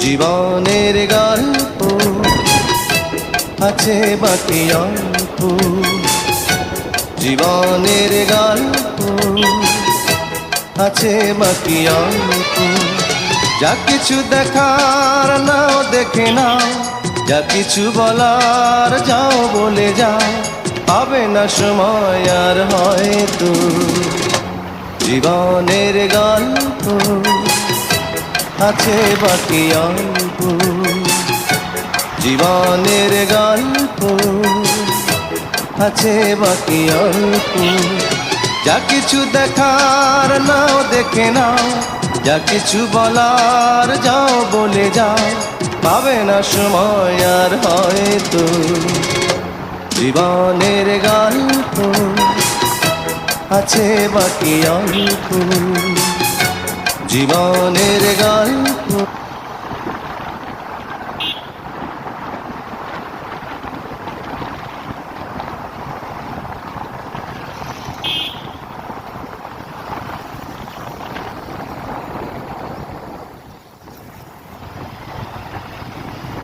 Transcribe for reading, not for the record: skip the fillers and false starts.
জীবনের গল্প আছে বাকি অল্প, জীবনের গল্প আছে বাকি অল্প। যা কিছু দেখার নাও দেখে নাও, যা কিছু বলার যাও বলে যাও, পাবে না সময় আর হয়তো। জীবনের গল্প আছে বাকি অল্প, জীবনের গল্প আছে বাকি অল্প। যা কিছু দেখার নাও দেখে নাও, যা কিছু বলার যাও বলে যাও, পাবে না সময় আর হয়তো। জীবনের গল্প আছে বাকি অল্প, জীবনের গল্প।